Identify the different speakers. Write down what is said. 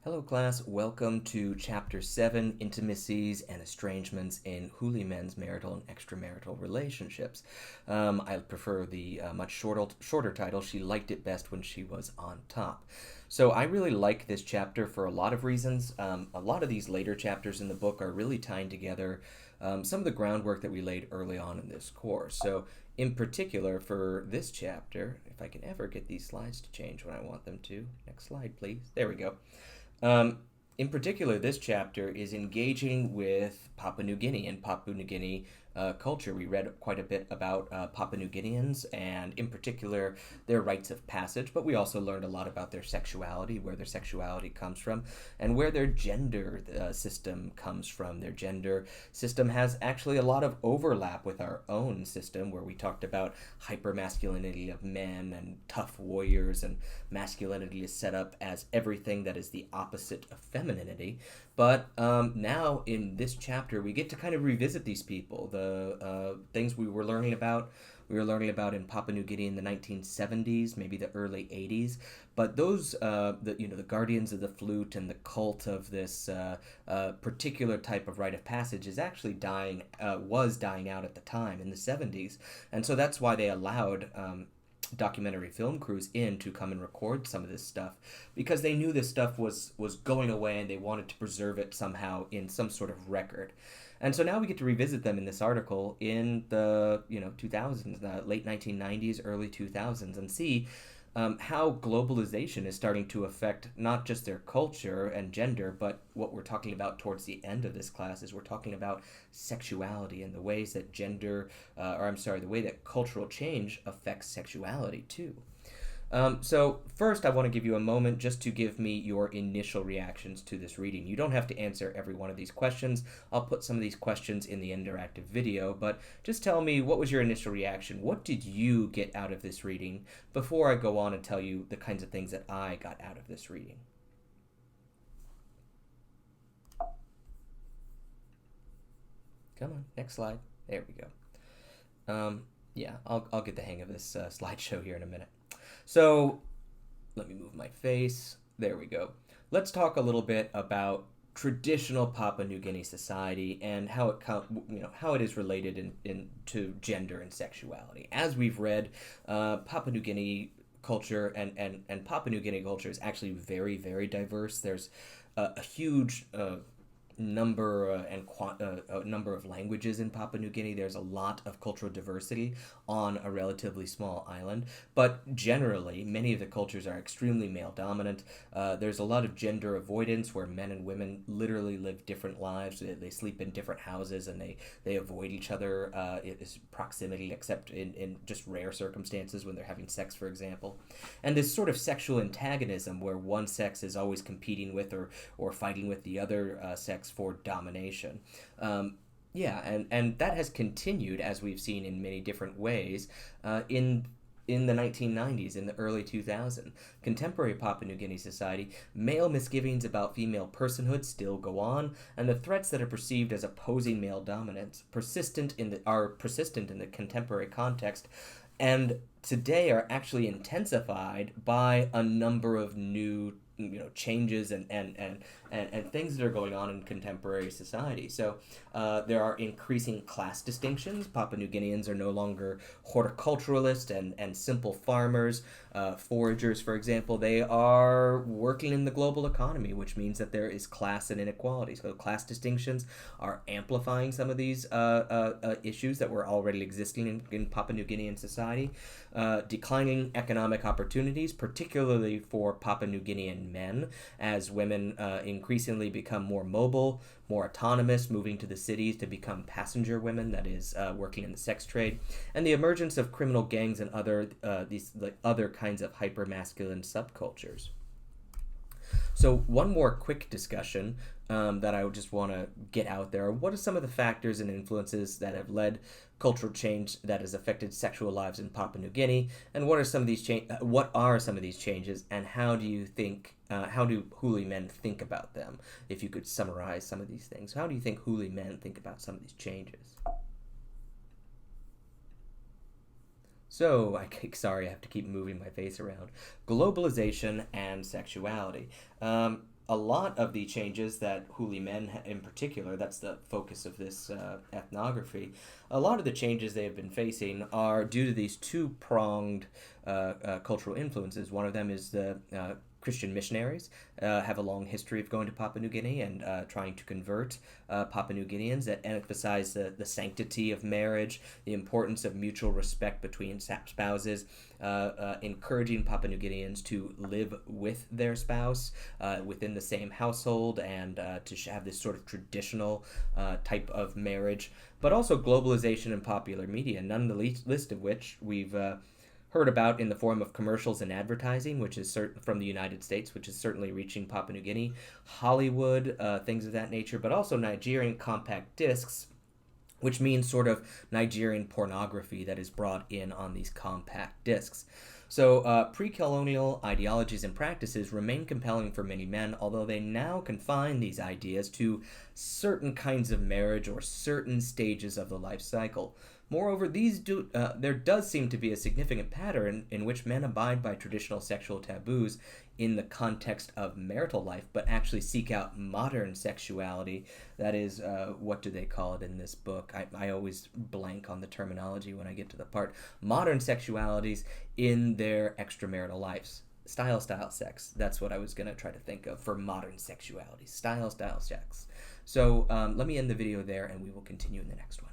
Speaker 1: Hello, class. Welcome to Chapter 7, Intimacies and Estrangements in Holy Men's Marital and Extramarital Relationships. I prefer the much shorter title. She liked it best when she was on top. So I really like this chapter for a lot of reasons. A lot of these later chapters in the book are really tying together some of the groundwork that we laid early on in this course. So in particular, for this chapter, if I can ever get these slides to change when I want them to. Next slide, please. There we go. Um, in particular, this chapter is engaging with Papua New Guinea and Papua New Guinea culture. We read quite a bit about Papua New Guineans and, in particular, their rites of passage, but we also learned a lot about their sexuality, where their sexuality comes from, and where their gender system comes from. Their gender system has actually a lot of overlap with our own system, where we talked about hypermasculinity of men and tough warriors, and masculinity is set up as everything that is the opposite of femininity. But now in this chapter, we get to kind of revisit these people, the things we were learning about. We were learning about in Papua New Guinea in the 1970s, maybe the early 80s. But those, the guardians of the flute and the cult of this particular type of rite of passage is actually was dying out at the time in the 70s, and so that's why they allowed documentary film crews in to come and record some of this stuff, because they knew this stuff was going away and they wanted to preserve it somehow in some sort of record. And so now we get to revisit them in this article in the 2000s, the late 1990s, early 2000s, and see how globalization is starting to affect not just their culture and gender, but what we're talking about towards the end of this class is we're talking about sexuality and the ways that the way that cultural change affects sexuality too. So first, I want to give you a moment just to give me your initial reactions to this reading. You don't have to answer every one of these questions. I'll put some of these questions in the interactive video, but just tell me, what was your initial reaction? What did you get out of this reading before I go on and tell you the kinds of things that I got out of this reading? Come on, next slide. There we go. Yeah, I'll get the hang of this slideshow here in a minute. So let me move my face. There we go. Let's talk a little bit about traditional Papua New Guinea society and how it is related to gender and sexuality. As we've read, Papua New Guinea culture and Papua New Guinea culture is actually very, very diverse. There's a huge number of languages in Papua New Guinea. There's a lot of cultural diversity on a relatively small island, but generally, many of the cultures are extremely male dominant. There's a lot of gender avoidance where men and women literally live different lives. They sleep in different houses and they avoid each other. It is proximity, except in just rare circumstances when they're having sex, for example. And this sort of sexual antagonism where one sex is always competing with or fighting with the other sex for domination. And that has continued, as we've seen in many different ways, in the 1990s, in the early 2000s. Contemporary Papua New Guinea society, male misgivings about female personhood still go on, and the threats that are perceived as opposing male dominance are persistent in the contemporary context, and today are actually intensified by a number of new changes and things that are going on in contemporary society. So there are increasing class distinctions. Papua New Guineans are no longer horticulturalists and simple farmers, foragers, for example. They are working in the global economy, which means that there is class and inequality. So class distinctions are amplifying some of these issues that were already existing in Papua New Guinean society. Declining economic opportunities, particularly for Papua New Guinean men, as women increasingly become more mobile, more autonomous, moving to the cities to become passenger women, that is, working in the sex trade, and the emergence of criminal gangs and other kinds of hyper-masculine subcultures. So one more quick discussion that I would just want to get out there. What are some of the factors and influences that have led cultural change that has affected sexual lives in Papua New Guinea, and what are some of these changes, and how do Huli men think about them? If you could summarize some of these things, how do you think Huli men think about some of these changes? So, sorry, I have to keep moving my face around. Globalization and sexuality. a lot of the changes that Huli men, in particular, that's the focus of this ethnography, a lot of the changes they have been facing are due to these two-pronged cultural influences. One of them is the Christian missionaries have a long history of going to Papua New Guinea and trying to convert Papua New Guineans that emphasize the sanctity of marriage, the importance of mutual respect between spouses, encouraging Papua New Guineans to live with their spouse within the same household and to have this sort of traditional type of marriage, but also globalization in popular media, none the least of which we've heard about in the form of commercials and advertising, which is from the United States, which is certainly reaching Papua New Guinea, Hollywood, things of that nature, but also Nigerian compact discs, which means sort of Nigerian pornography that is brought in on these compact discs. So pre-colonial ideologies and practices remain compelling for many men, although they now confine these ideas to certain kinds of marriage or certain stages of the life cycle. Moreover, there does seem to be a significant pattern in which men abide by traditional sexual taboos in the context of marital life, but actually seek out modern sexuality. That is, what do they call it in this book? I always blank on the terminology when I get to the part. Modern sexualities in their extramarital lives. Style, sex. That's what I was going to try to think of for modern sexuality. Style, sex. So let me end the video there, and we will continue in the next one.